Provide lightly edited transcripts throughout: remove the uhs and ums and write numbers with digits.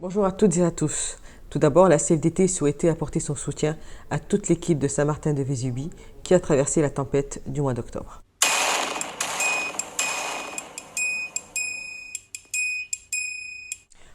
Bonjour à toutes et à tous. Tout d'abord, la CFDT souhaitait apporter son soutien à toute l'équipe de Saint-Martin de Vésubie qui a traversé la tempête du mois d'octobre.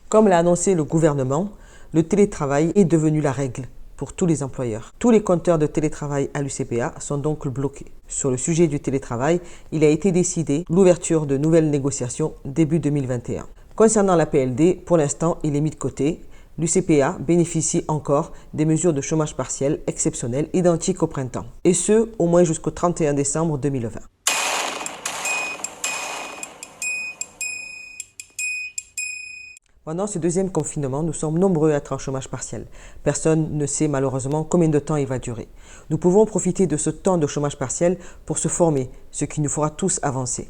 Comme l'a annoncé le gouvernement, le télétravail est devenu la règle pour tous les employeurs. Tous les compteurs de télétravail à l'UCPA sont donc bloqués. Sur le sujet du télétravail, il a été décidé l'ouverture de nouvelles négociations début 2021. Concernant la PLD, pour l'instant, il est mis de côté. L'UCPA bénéficie encore des mesures de chômage partiel exceptionnelles identiques au printemps, et ce, au moins jusqu'au 31 décembre 2020. Pendant ce deuxième confinement, nous sommes nombreux à être en chômage partiel. Personne ne sait malheureusement combien de temps il va durer. Nous pouvons profiter de ce temps de chômage partiel pour se former, ce qui nous fera tous avancer.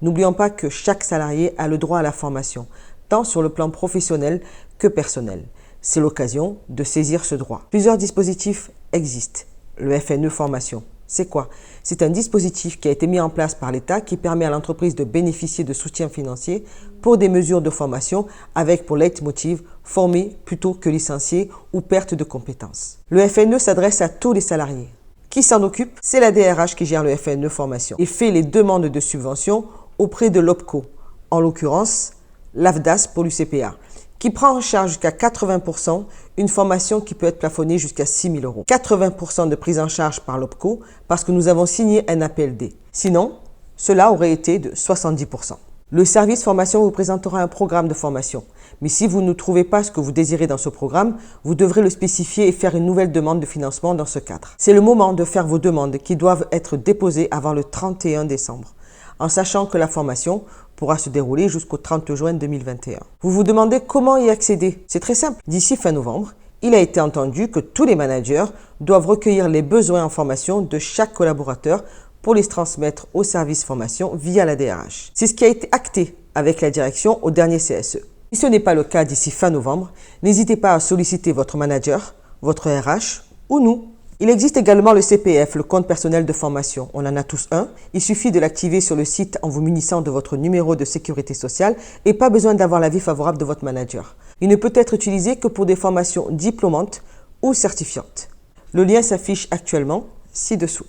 N'oublions pas que chaque salarié a le droit à la formation, tant sur le plan professionnel que personnel. C'est l'occasion de saisir ce droit. Plusieurs dispositifs existent. Le FNE Formation, c'est quoi? C'est un dispositif qui a été mis en place par l'État qui permet à l'entreprise de bénéficier de soutien financier pour des mesures de formation avec pour leitmotiv former plutôt que licencier ou perte de compétences. Le FNE s'adresse à tous les salariés. Qui s'en occupe? C'est la DRH qui gère le FNE Formation et fait les demandes de subvention auprès de l'OPCO, en l'occurrence l'AFDAS pour l'UCPA, qui prend en charge jusqu'à 80% une formation qui peut être plafonnée jusqu'à 6 000 euros. 80% de prise en charge par l'OPCO parce que nous avons signé un APLD. Sinon, cela aurait été de 70%. Le service formation vous présentera un programme de formation. Mais si vous ne trouvez pas ce que vous désirez dans ce programme, vous devrez le spécifier et faire une nouvelle demande de financement dans ce cadre. C'est le moment de faire vos demandes qui doivent être déposées avant le 31 décembre. En sachant que la formation pourra se dérouler jusqu'au 30 juin 2021. Vous vous demandez comment y accéder? C'est très simple. D'ici fin novembre, il a été entendu que tous les managers doivent recueillir les besoins en formation de chaque collaborateur pour les transmettre au service formation via la DRH. C'est ce qui a été acté avec la direction au dernier CSE. Si ce n'est pas le cas d'ici fin novembre, n'hésitez pas à solliciter votre manager, votre RH ou nous. Il existe également le CPF, le compte personnel de formation. On en a tous un. Il suffit de l'activer sur le site en vous munissant de votre numéro de sécurité sociale et pas besoin d'avoir l'avis favorable de votre manager. Il ne peut être utilisé que pour des formations diplômantes ou certifiantes. Le lien s'affiche actuellement ci-dessous.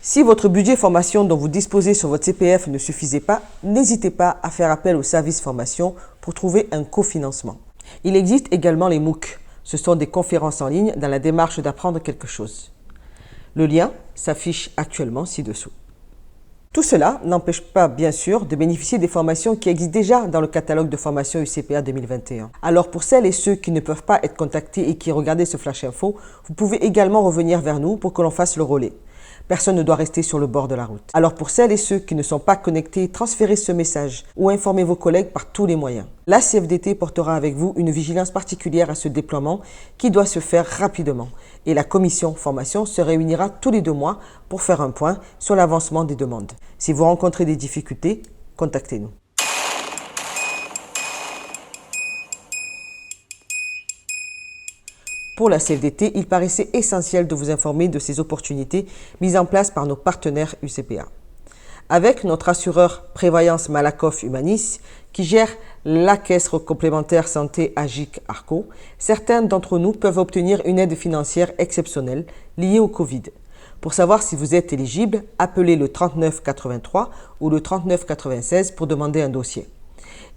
Si votre budget formation dont vous disposez sur votre CPF ne suffisait pas, n'hésitez pas à faire appel au service formation pour trouver un cofinancement. Il existe également les MOOC. Ce sont des conférences en ligne dans la démarche d'apprendre quelque chose. Le lien s'affiche actuellement ci-dessous. Tout cela n'empêche pas, bien sûr, de bénéficier des formations qui existent déjà dans le catalogue de formation UCPA 2021. Alors pour celles et ceux qui ne peuvent pas être contactés et qui regardaient ce flash info, vous pouvez également revenir vers nous pour que l'on fasse le relais. Personne ne doit rester sur le bord de la route. Alors pour celles et ceux qui ne sont pas connectés, transférez ce message ou informez vos collègues par tous les moyens. La CFDT portera avec vous une vigilance particulière à ce déploiement qui doit se faire rapidement. Et la commission formation se réunira tous les 2 mois pour faire un point sur l'avancement des demandes. Si vous rencontrez des difficultés, contactez-nous. Pour la CFDT, il paraissait essentiel de vous informer de ces opportunités mises en place par nos partenaires UCPA. Avec notre assureur Prévoyance Malakoff Humanis, qui gère la caisse complémentaire santé AGIC Arco, certains d'entre nous peuvent obtenir une aide financière exceptionnelle liée au Covid. Pour savoir si vous êtes éligible, appelez le 39 83 ou le 39 96 pour demander un dossier.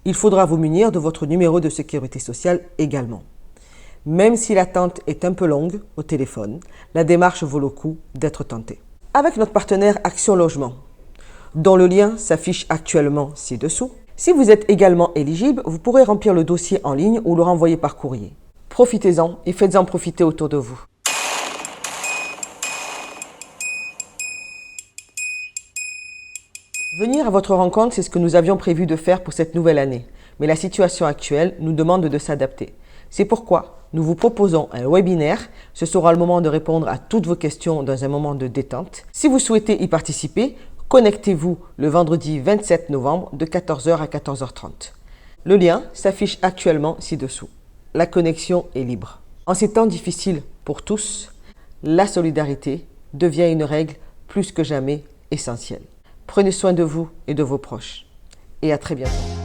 Il faudra vous munir de votre numéro de sécurité sociale également. Même si l'attente est un peu longue au téléphone, la démarche vaut le coup d'être tentée. Avec notre partenaire Action Logement, dont le lien s'affiche actuellement ci-dessous, si vous êtes également éligible, vous pourrez remplir le dossier en ligne ou le renvoyer par courrier. Profitez-en et faites-en profiter autour de vous. Venir à votre rencontre, c'est ce que nous avions prévu de faire pour cette nouvelle année. Mais la situation actuelle nous demande de s'adapter. C'est pourquoi nous vous proposons un webinaire. Ce sera le moment de répondre à toutes vos questions dans un moment de détente. Si vous souhaitez y participer, connectez-vous le vendredi 27 novembre de 14 h à 14 h 30. Le lien s'affiche actuellement ci-dessous. La connexion est libre. En ces temps difficiles pour tous, la solidarité devient une règle plus que jamais essentielle. Prenez soin de vous et de vos proches. Et à très bientôt.